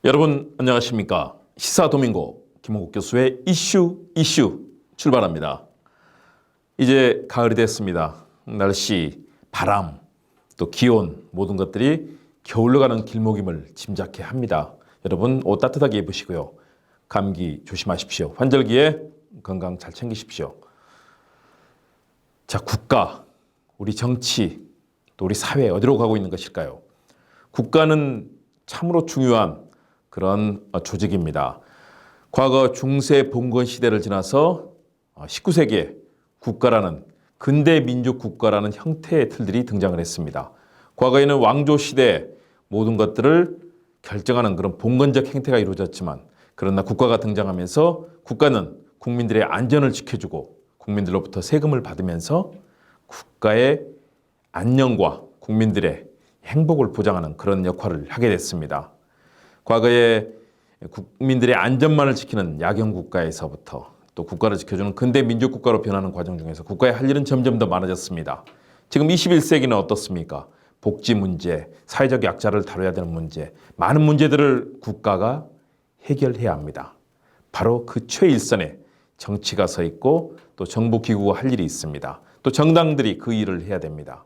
여러분 안녕하십니까? 시사도민고 김홍국 교수의 이슈 출발합니다. 이제 가을이 됐습니다. 날씨, 바람, 또 기온 모든 것들이 겨울로 가는 길목임을 짐작케 합니다. 여러분 옷 따뜻하게 입으시고요. 감기 조심하십시오. 환절기에 건강 잘 챙기십시오. 자, 국가, 우리 정치, 또 우리 사회 어디로 가고 있는 것일까요? 국가는 참으로 중요한 그런 조직입니다. 과거 중세 봉건 시대를 지나서 19세기에 국가라는 근대 민족 국가라는 형태의 틀들이 등장을 했습니다. 과거에는 왕조 시대 모든 것들을 결정하는 그런 봉건적 행태가 이루어졌지만, 그러나 국가가 등장하면서 국가는 국민들의 안전을 지켜주고 국민들로부터 세금을 받으면서 국가의 안녕과 국민들의 행복을 보장하는 그런 역할을 하게 됐습니다. 과거에 국민들의 안전만을 지키는 야경국가에서부터 또 국가를 지켜주는 근대 민족국가로 변하는 과정 중에서 국가의 할 일은 점점 더 많아졌습니다. 지금 21세기는 어떻습니까? 복지 문제, 사회적 약자를 다뤄야 되는 문제, 많은 문제들을 국가가 해결해야 합니다. 바로 그 최일선에 정치가 서 있고 또 정부 기구가 할 일이 있습니다. 또 정당들이 그 일을 해야 됩니다.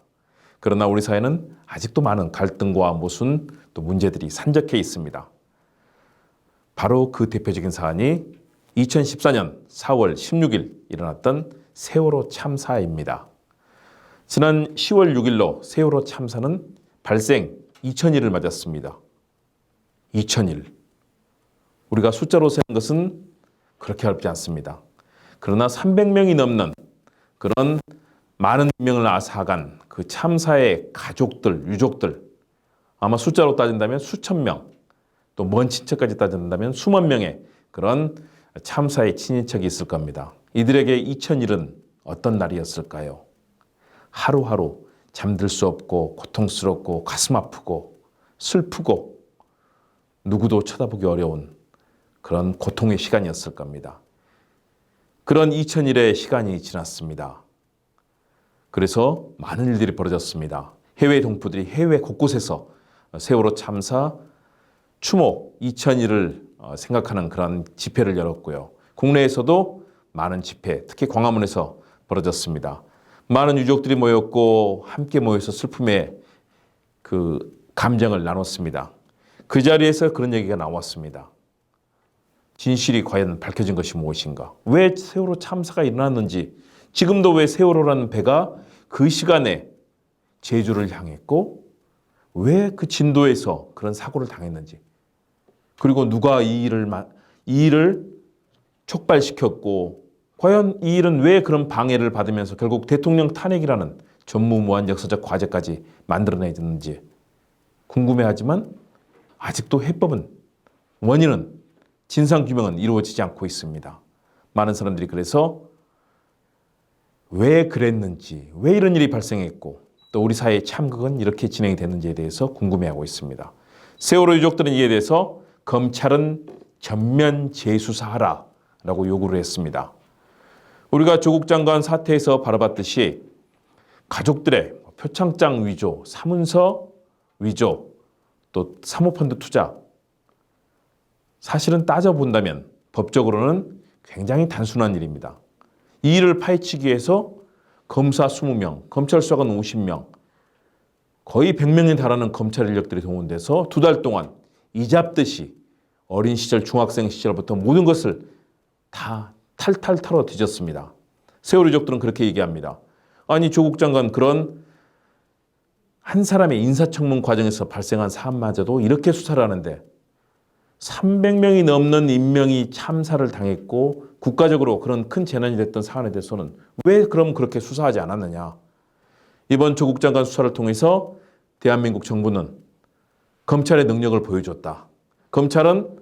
그러나 우리 사회는 아직도 많은 갈등과 모순 또 문제들이 산적해 있습니다. 바로 그 대표적인 사안이 2014년 4월 16일 일어났던 세월호 참사입니다. 지난 10월 6일로 세월호 참사는 발생 2000일을 맞았습니다. 2000일. 우리가 숫자로 세는 것은 그렇게 어렵지 않습니다. 그러나 300명이 넘는 그런 많은 인명을 앗아간 그 참사의 가족들, 유족들, 아마 숫자로 따진다면 수천 명, 또 먼 친척까지 따진다면 수만 명의 그런 참사의 친인척이 있을 겁니다. 이들에게 2000일은 어떤 날이었을까요? 하루하루 잠들 수 없고 고통스럽고 가슴 아프고 슬프고 누구도 쳐다보기 어려운 그런 고통의 시간이었을 겁니다. 그런 2000일의 시간이 지났습니다. 그래서 많은 일들이 벌어졌습니다. 해외 동포들이 해외 곳곳에서 세월호 참사 추모 2000일을 생각하는 그런 집회를 열었고요. 국내에서도 많은 집회, 특히 광화문에서 벌어졌습니다. 많은 유족들이 모였고 함께 모여서 슬픔의 그 감정을 나눴습니다. 그 자리에서 그런 얘기가 나왔습니다. 진실이 과연 밝혀진 것이 무엇인가? 왜 세월호 참사가 일어났는지, 지금도 왜 세월호라는 배가 그 시간에 제주를 향했고 왜 그 진도에서 그런 사고를 당했는지, 그리고 누가 이 일을 촉발시켰고 과연 이 일은 왜 그런 방해를 받으면서 결국 대통령 탄핵이라는 전무후무한 역사적 과제까지 만들어내졌는지 궁금해하지만 아직도 해법은, 원인은, 진상규명은 이루어지지 않고 있습니다. 많은 사람들이 그래서 왜 그랬는지, 왜 이런 일이 발생했고 또 우리 사회의 참극은 이렇게 진행이 됐는지에 대해서 궁금해하고 있습니다. 세월호 유족들은 이에 대해서 검찰은 전면 재수사하라라고 요구를 했습니다. 우리가 조국 장관 사태에서 바라봤듯이 가족들의 표창장 위조, 사문서 위조, 또 사모펀드 투자, 사실은 따져본다면 법적으로는 굉장히 단순한 일입니다. 이 일을 파헤치기 위해서 검사 20명, 검찰 수사관 50명, 거의 100명에 달하는 검찰 인력들이 동원돼서 2달 동안 이잡듯이 어린 시절, 중학생 시절부터 모든 것을 다 탈탈 털어 뒤졌습니다. 세월호 유족들은 그렇게 얘기합니다. 아니, 조국 장관, 그런 한 사람의 인사청문 과정에서 발생한 사안마저도 이렇게 수사를 하는데 300명이 넘는 인명이 참사를 당했고 국가적으로 그런 큰 재난이 됐던 사안에 대해서는 왜 그럼 그렇게 수사하지 않았느냐. 이번 조국 장관 수사를 통해서 대한민국 정부는 검찰의 능력을 보여줬다. 검찰은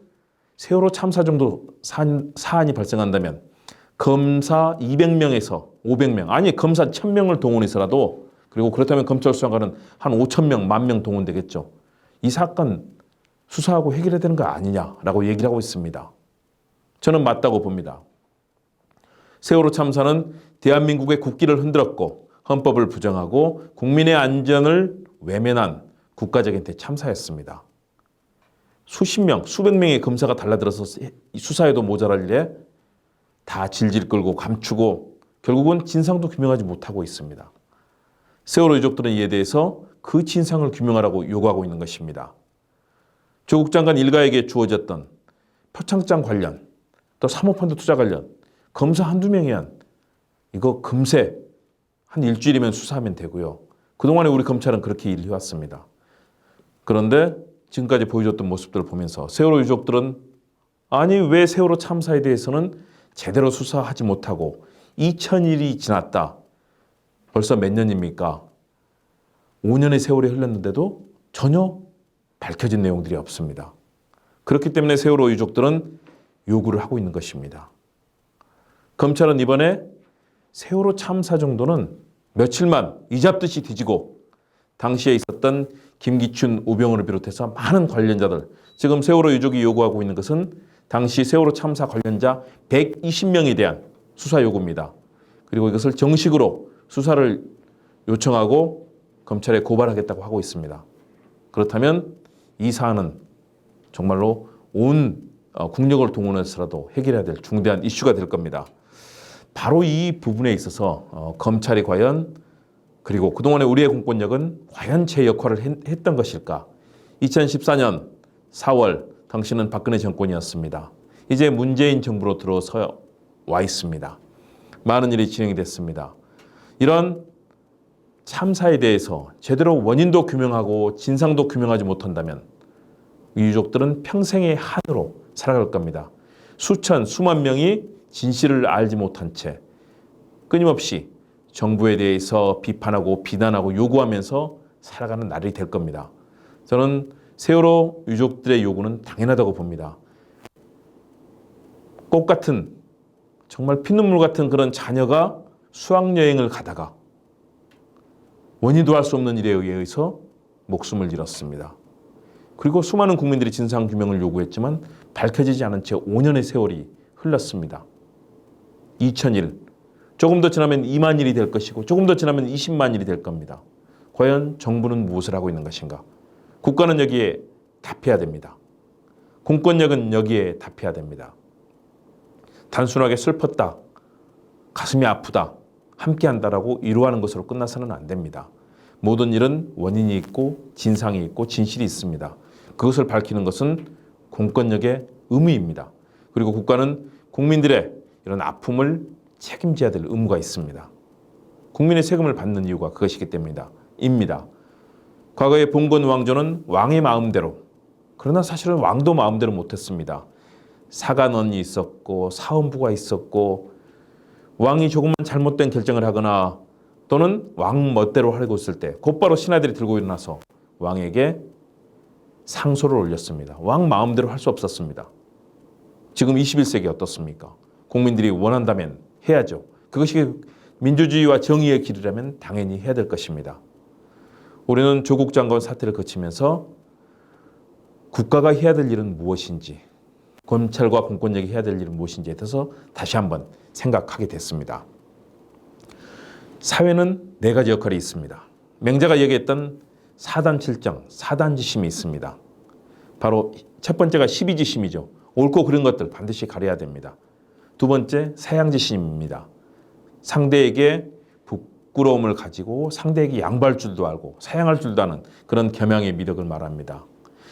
세월호 참사 정도 사안이 발생한다면 검사 200명에서 500명, 아니 검사 1000명을 동원해서라도, 그리고 그렇다면 검찰 수사관은 한 5000명, 10,000명 동원되겠죠. 이 사건 수사하고 해결해야 되는 거 아니냐라고 얘기를 하고 있습니다. 저는 맞다고 봅니다. 세월호 참사는 대한민국의 국기를 흔들었고 헌법을 부정하고 국민의 안전을 외면한 국가적인 대참사였습니다. 수십 명, 수백 명의 검사가 달라들어서 수사에도 모자랄 일에 다 질질 끌고 감추고 결국은 진상도 규명하지 못하고 있습니다. 세월호 유족들은 이에 대해서 그 진상을 규명하라고 요구하고 있는 것입니다. 조국 장관 일가에게 주어졌던 표창장 관련, 또 사모펀드 투자 관련 검사 한두 명이야 이거 금세 한 일주일이면 수사하면 되고요. 그동안에 우리 검찰은 그렇게 일을 해왔습니다. 그런데 지금까지 보여줬던 모습들을 보면서 세월호 유족들은 아니 왜 세월호 참사에 대해서는 제대로 수사하지 못하고 2000일이 지났다. 벌써 몇 년입니까? 5년의 세월이 흘렀는데도 전혀 밝혀진 내용들이 없습니다. 그렇기 때문에 세월호 유족들은 요구를 하고 있는 것입니다. 검찰은 이번에 세월호 참사 정도는 며칠만 이잡듯이 뒤지고 당시에 있었던 김기춘, 우병우를 비롯해서 많은 관련자들, 지금 세월호 유족이 요구하고 있는 것은 당시 세월호 참사 관련자 120명에 대한 수사 요구입니다. 그리고 이것을 정식으로 수사를 요청하고 검찰에 고발하겠다고 하고 있습니다. 그렇다면 이 사안은 정말로 온 국력을 동원해서라도 해결해야 될 중대한 이슈가 될 겁니다. 바로 이 부분에 있어서 검찰이 과연 그리고 그동안의 우리의 공권력은 과연 제 역할을 했던 것일까? 2014년 4월 당시는 박근혜 정권이었습니다. 이제 문재인 정부로 들어서 와 있습니다. 많은 일이 진행이 됐습니다. 이런 참사에 대해서 제대로 원인도 규명하고 진상도 규명하지 못한다면 이 유족들은 평생의 한으로 살아갈 겁니다. 수만 명이 진실을 알지 못한 채 끊임없이 정부에 대해서 비판하고 비난하고 요구하면서 살아가는 날이 될 겁니다. 저는 세월호 유족들의 요구는 당연하다고 봅니다. 꽃 같은 정말 피눈물 같은 그런 자녀가 수학여행을 가다가 원인도 알 수 없는 일에 의해서 목숨을 잃었습니다. 그리고 수많은 국민들이 진상규명을 요구했지만 밝혀지지 않은 채 5년의 세월이 흘렀습니다. 2000일, 조금 더 지나면 2만 일이 될 것이고 조금 더 지나면 20만 일이 될 겁니다. 과연 정부는 무엇을 하고 있는 것인가? 국가는 여기에 답해야 됩니다. 공권력은 여기에 답해야 됩니다. 단순하게 슬펐다, 가슴이 아프다, 함께한다라고 위로하는 것으로 끝나서는 안 됩니다. 모든 일은 원인이 있고 진상이 있고 진실이 있습니다. 그것을 밝히는 것은 공권력의 의무입니다. 그리고 국가는 국민들의 이런 아픔을 책임져야 될 의무가 있습니다. 국민의 세금을 받는 이유가 그것이기 때문입니다. 과거의 봉건 왕조는 왕의 마음대로, 그러나 사실은 왕도 마음대로 못했습니다. 사관원이 있었고 사헌부가 있었고 왕이 조금만 잘못된 결정을 하거나 또는 왕 멋대로 하려고 했을 때 곧바로 신하들이 들고 일어나서 왕에게 상소를 올렸습니다. 왕 마음대로 할 수 없었습니다. 지금 21세기 어떻습니까? 국민들이 원한다면 해야죠. 그것이 민주주의와 정의의 길이라면 당연히 해야 될 것입니다. 우리는 조국 장관 사태를 거치면서 국가가 해야 될 일은 무엇인지, 검찰과 공권력이 해야 될 일은 무엇인지에 대해서 다시 한번 생각하게 됐습니다. 사회는 네 가지 역할이 있습니다. 명자가 얘기했던 사단칠정, 사단지심이 있습니다. 바로 첫 번째가 십이지심이죠. 옳고 그른 것들 반드시 가려야 됩니다. 두 번째 사양지심입니다. 상대에게 부끄러움을 가지고 상대에게 양보할 줄도 알고 사양할 줄도 아는 그런 겸양의 미덕을 말합니다.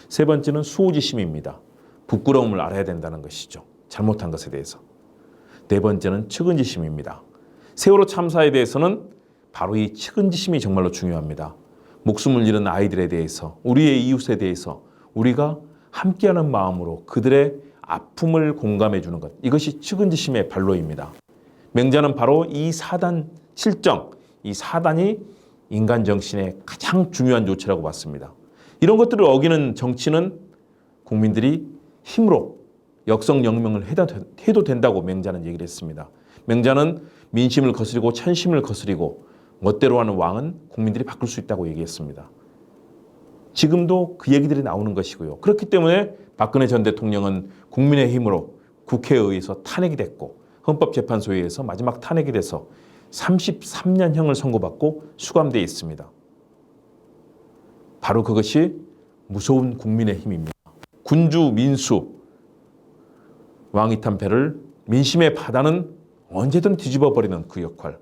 세 번째는 수호지심입니다. 부끄러움을 알아야 된다는 것이죠. 잘못한 것에 대해서. 네 번째는 측은지심입니다. 세월호 참사에 대해서는 바로 이 측은지심이 정말로 중요합니다. 목숨을 잃은 아이들에 대해서, 우리의 이웃에 대해서 우리가 함께하는 마음으로 그들의 아픔을 공감해 주는 것, 이것이 측은지심의 발로입니다. 명자는 바로 이 사단 칠정, 이 사단이 인간 정신의 가장 중요한 요체라고 봤습니다. 이런 것들을 어기는 정치는 국민들이 힘으로 역성영명을 해도 된다고 명자는 얘기를 했습니다. 명자는 민심을 거스리고 천심을 거스리고 멋대로 하는 왕은 국민들이 바꿀 수 있다고 얘기했습니다. 지금도 그 얘기들이 나오는 것이고요. 그렇기 때문에 박근혜 전 대통령은 국민의 힘으로 국회에 의해서 탄핵이 됐고 헌법재판소에서 마지막 탄핵이 돼서 33년형을 선고받고 수감되어 있습니다. 바로 그것이 무서운 국민의 힘입니다. 군주 민수 왕이탄패를 민심의 바다는 언제든 뒤집어 버리는 그 역할.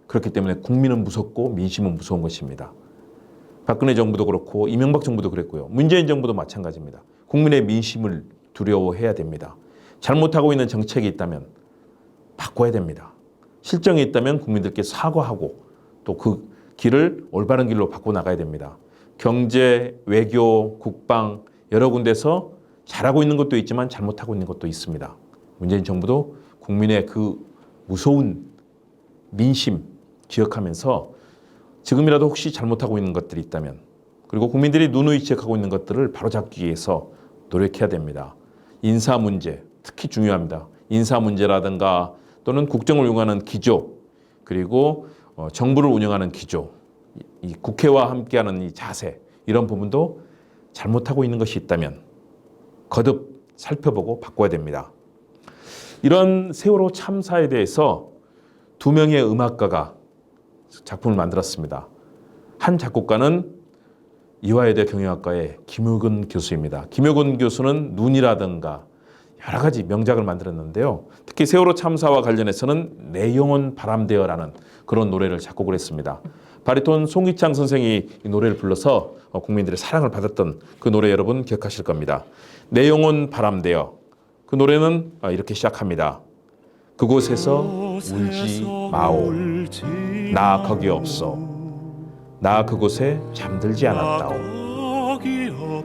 그렇기 때문에 국민은 무섭고 민심은 무서운 것입니다. 박근혜 정부도 그렇고 이명박 정부도 그랬고요. 문재인 정부도 마찬가지입니다. 국민의 민심을 두려워해야 됩니다. 잘못하고 있는 정책이 있다면 바꿔야 됩니다. 실정이 있다면 국민들께 사과하고 또 그 길을 올바른 길로 바꿔나가야 됩니다. 경제, 외교, 국방 여러 군데서 잘하고 있는 것도 있지만 잘못하고 있는 것도 있습니다. 문재인 정부도 국민의 그 무서운 민심 기억하면서 지금이라도 혹시 잘못하고 있는 것들이 있다면 그리고 국민들이 누누이 지적하고 있는 것들을 바로잡기 위해서 노력해야 됩니다. 인사 문제 특히 중요합니다. 인사 문제라든가 또는 국정을 운영하는 기조 그리고 정부를 운영하는 기조 이 국회와 함께하는 이 자세 이런 부분도 잘못하고 있는 것이 있다면 거듭 살펴보고 바꿔야 됩니다. 이런 세월호 참사에 대해서 두 명의 음악가가 작품을 만들었습니다. 한 작곡가는 이화여대 경영학과의 김효근 교수입니다. 김효근 교수는 눈이라든가 여러 가지 명작을 만들었는데요. 특히 세월호 참사와 관련해서는 내 영혼 바람되어라는 그런 노래를 작곡을 했습니다. 바리톤 송기창 선생이 이 노래를 불러서 국민들의 사랑을 받았던 그 노래 여러분 기억하실 겁니다. 내 영혼 바람되어 그 노래는 이렇게 시작합니다. 그곳에서 울지 마오 나 거기 없어 나 그곳에 잠들지 않았다오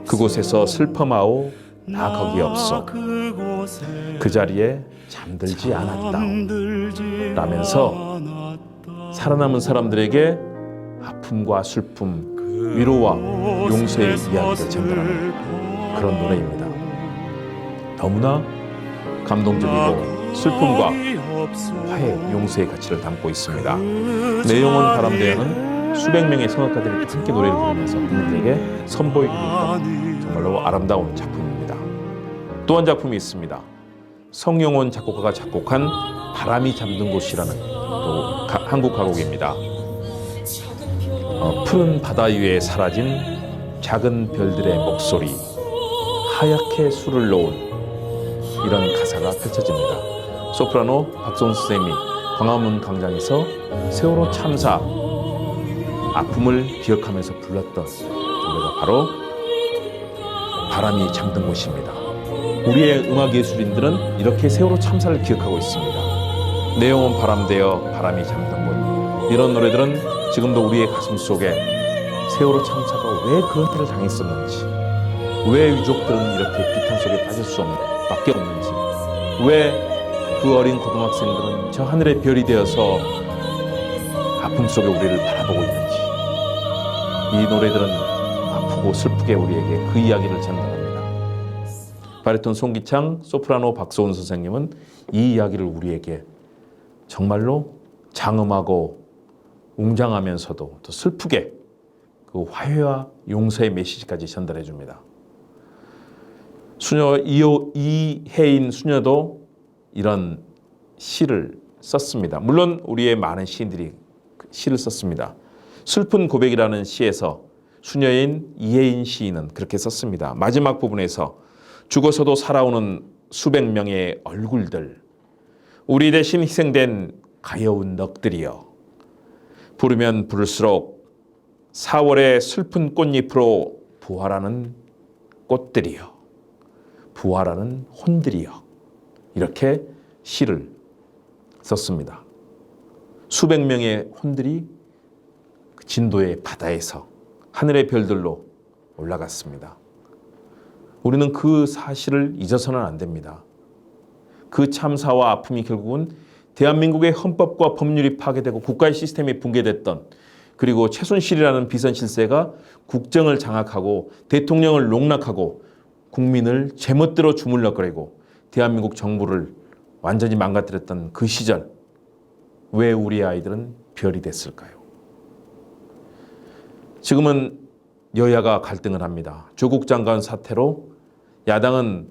그곳에서 슬퍼 마오 나 거기 없어 그 자리에 잠들지 않았다오 라면서 살아남은 사람들에게 아픔과 슬픔, 위로와 용서의 이야기를 전달하는 그런 노래입니다. 너무나 감동적이고 슬픔과 화해, 용서의 가치를 담고 있습니다. 내 영혼 바람대어는 수백 명의 성악가들이 함께 노래를 부르면서 국민들에게 선보이고 있는 정말로 아름다운 작품입니다. 또 한 작품이 있습니다. 성영원 작곡가가 작곡한 바람이 잠든 곳이라는 또 한국 가곡입니다. 푸른 바다 위에 사라진 작은 별들의 목소리 하얗게 술을 놓은 이런 가사가 펼쳐집니다. 소프라노 박소은 선생님이 광화문 광장에서 세월호 참사 아픔을 기억하면서 불렀던 노래가 바로 바람이 잠든 곳입니다. 우리의 음악 예술인들은 이렇게 세월호 참사를 기억하고 있습니다. 내 영혼 바람되어 바람이 잠든 곳 이런 노래들은 지금도 우리의 가슴 속에 세월호 참사가 왜 그런 일을 당했었는지 왜 유족들은 이렇게 비탄 속에 빠질 수밖에 없는지 왜 그 어린 고등학생들은 저 하늘의 별이 되어서 아픔 속에 우리를 바라보고 있는지 이 노래들은 아프고 슬프게 우리에게 그 이야기를 전달합니다. 바리톤 송기창, 소프라노 박소은 선생님은 이 이야기를 우리에게 정말로 장엄하고 웅장하면서도 또 슬프게 그 화해와 용서의 메시지까지 전달해 줍니다. 수녀 이혜인 수녀도 이런 시를 썼습니다. 물론 우리의 많은 시인들이 시를 썼습니다. 슬픈 고백이라는 시에서 수녀인 이혜인 시인은 그렇게 썼습니다. 마지막 부분에서 죽어서도 살아오는 수백 명의 얼굴들 우리 대신 희생된 가여운 넋들이여 부르면 부를수록 4월의 슬픈 꽃잎으로 부활하는 꽃들이여 부활하는 혼들이여 이렇게 시를 썼습니다. 수백 명의 혼들이 진도의 바다에서 하늘의 별들로 올라갔습니다. 우리는 그 사실을 잊어서는 안 됩니다. 그 참사와 아픔이 결국은 대한민국의 헌법과 법률이 파괴되고 국가의 시스템이 붕괴됐던 그리고 최순실이라는 비선실세가 국정을 장악하고 대통령을 농락하고 국민을 제멋대로 주물럭거리고 대한민국 정부를 완전히 망가뜨렸던 그 시절 왜 우리 아이들은 별이 됐을까요? 지금은 여야가 갈등을 합니다. 조국 장관 사태로 야당은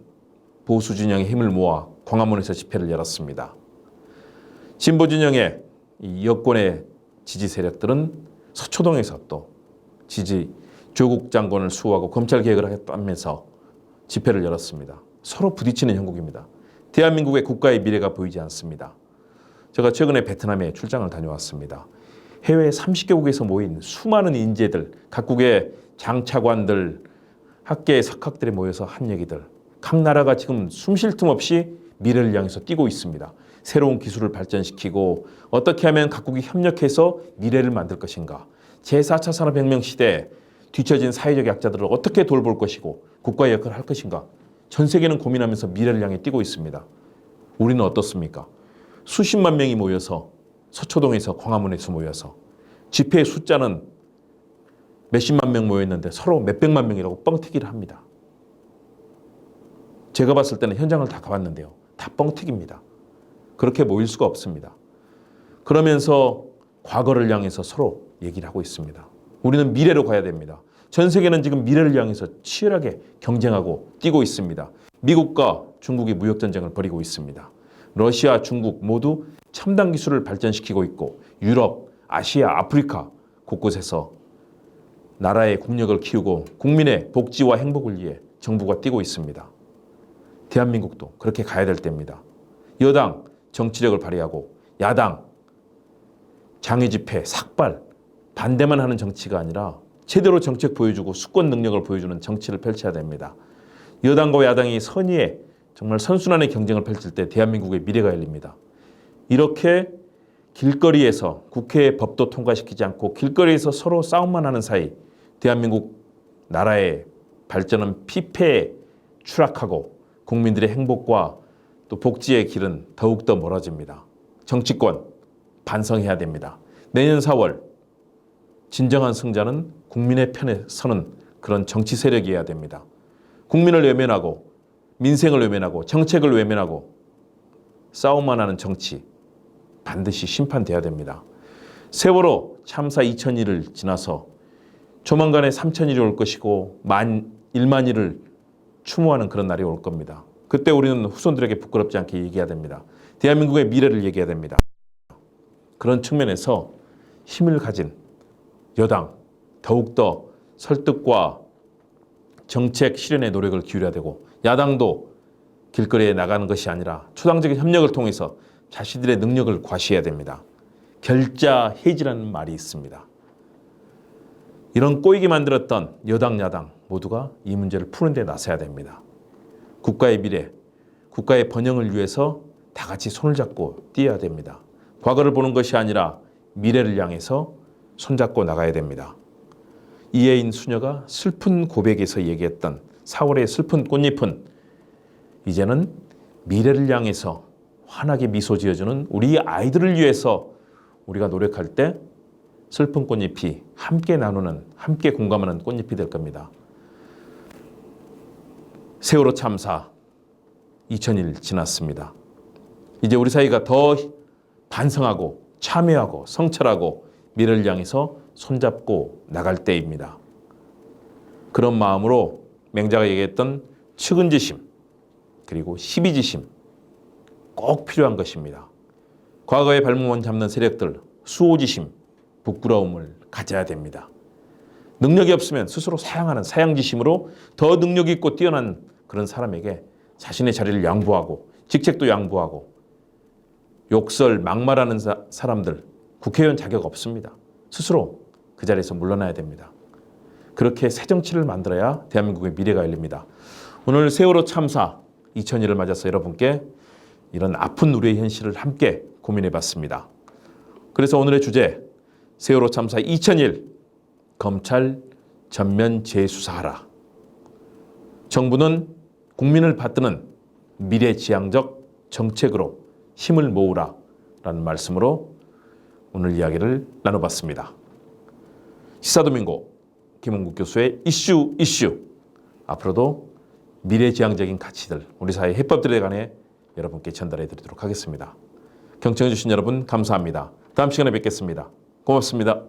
보수 진영의 힘을 모아 광화문에서 집회를 열었습니다. 진보 진영의 이 여권의 지지 세력들은 서초동에서 또 조국 장관을 수호하고 검찰 개혁을 하겠다면서 집회를 열었습니다. 서로 부딪히는 형국입니다. 대한민국의 국가의 미래가 보이지 않습니다. 제가 최근에 베트남에 출장을 다녀왔습니다. 해외 30개국에서 모인 수많은 인재들, 각국의 장차관들, 학계의 석학들이 모여서 한 얘기들. 각 나라가 지금 숨 쉴 틈 없이 미래를 향해서 뛰고 있습니다. 새로운 기술을 발전시키고 어떻게 하면 각국이 협력해서 미래를 만들 것인가. 제4차 산업혁명 시대에 뒤처진 사회적 약자들을 어떻게 돌볼 것이고 국가의 역할을 할 것인가. 전 세계는 고민하면서 미래를 향해 뛰고 있습니다. 우리는 어떻습니까? 수십만 명이 모여서 서초동에서 광화문에서 모여서 집회의 숫자는 몇십만 명 모였는데 서로 몇백만 명이라고 뻥튀기를 합니다. 제가 봤을 때는 현장을 다 가봤는데요. 다 뻥튀기입니다. 그렇게 모일 수가 없습니다. 그러면서 과거를 향해서 서로 얘기를 하고 있습니다. 우리는 미래로 가야 됩니다. 전 세계는 지금 미래를 향해서 치열하게 경쟁하고 뛰고 있습니다. 미국과 중국이 무역전쟁을 벌이고 있습니다. 러시아, 중국 모두 첨단 기술을 발전시키고 있고 유럽, 아시아, 아프리카 곳곳에서 나라의 국력을 키우고 국민의 복지와 행복을 위해 정부가 뛰고 있습니다. 대한민국도 그렇게 가야 될 때입니다. 여당 정치력을 발휘하고 야당 장외 집회, 삭발, 반대만 하는 정치가 아니라 제대로 정책 보여주고 수권 능력을 보여주는 정치를 펼쳐야 됩니다. 여당과 야당이 선의의 정말 선순환의 경쟁을 펼칠 때 대한민국의 미래가 열립니다. 이렇게 길거리에서 국회의 법도 통과시키지 않고 길거리에서 서로 싸움만 하는 사이 대한민국 나라의 발전은 피폐에 추락하고 국민들의 행복과 또 복지의 길은 더욱더 멀어집니다. 정치권 반성해야 됩니다. 내년 4월 진정한 승자는 국민의 편에 서는 그런 정치 세력이어야 됩니다. 국민을 외면하고 민생을 외면하고 정책을 외면하고 싸움만 하는 정치 반드시 심판돼야 됩니다. 세월호 참사 2000일을 지나서 조만간에 3000일이 올 것이고 1만일을 추모하는 그런 날이 올 겁니다. 그때 우리는 후손들에게 부끄럽지 않게 얘기해야 됩니다. 대한민국의 미래를 얘기해야 됩니다. 그런 측면에서 힘을 가진 여당 더욱더 설득과 정책 실현에 노력을 기울여야 되고 야당도 길거리에 나가는 것이 아니라 초당적인 협력을 통해서 자신들의 능력을 과시해야 됩니다. 결자해지라는 말이 있습니다. 이런 꼬이게 만들었던 여당, 야당 모두가 이 문제를 푸는 데 나서야 됩니다. 국가의 미래, 국가의 번영을 위해서 다 같이 손을 잡고 뛰어야 됩니다. 과거를 보는 것이 아니라 미래를 향해서 손잡고 나가야 됩니다. 이혜인 수녀가 슬픈 고백에서 얘기했던 4월의 슬픈 꽃잎은 이제는 미래를 향해서 환하게 미소 지어주는 우리 아이들을 위해서 우리가 노력할 때 슬픈 꽃잎이 함께 나누는, 함께 공감하는 꽃잎이 될 겁니다. 세월호 참사 2000일 지났습니다. 이제 우리 사회가 더 반성하고 참여하고 성찰하고 미래를 향해서 손잡고 나갈 때입니다. 그런 마음으로 맹자가 얘기했던 측은지심 그리고 시비지심 꼭 필요한 것입니다. 과거의 발목만 잡는 세력들 수호지심, 부끄러움을 가져야 됩니다. 능력이 없으면 스스로 사양하는 사양지심으로 더 능력 있고 뛰어난 그런 사람에게 자신의 자리를 양보하고 직책도 양보하고 욕설, 막말하는 사람들 국회의원 자격 없습니다. 스스로 그 자리에서 물러나야 됩니다. 그렇게 새 정치를 만들어야 대한민국의 미래가 열립니다. 오늘 세월호 참사 2000일을 맞아서 여러분께 이런 아픈 우리의 현실을 함께 고민해봤습니다. 그래서 오늘의 주제 세월호 참사 2000일 검찰 전면 재수사하라. 정부는 국민을 받드는 미래지향적 정책으로 힘을 모으라 라는 말씀으로 오늘 이야기를 나눠봤습니다. 시사도민고 김홍국 교수의 이슈 앞으로도 미래지향적인 가치들 우리 사회 해법들에 관해 여러분께 전달해 드리도록 하겠습니다. 경청해 주신 여러분 감사합니다. 다음 시간에 뵙겠습니다. 고맙습니다.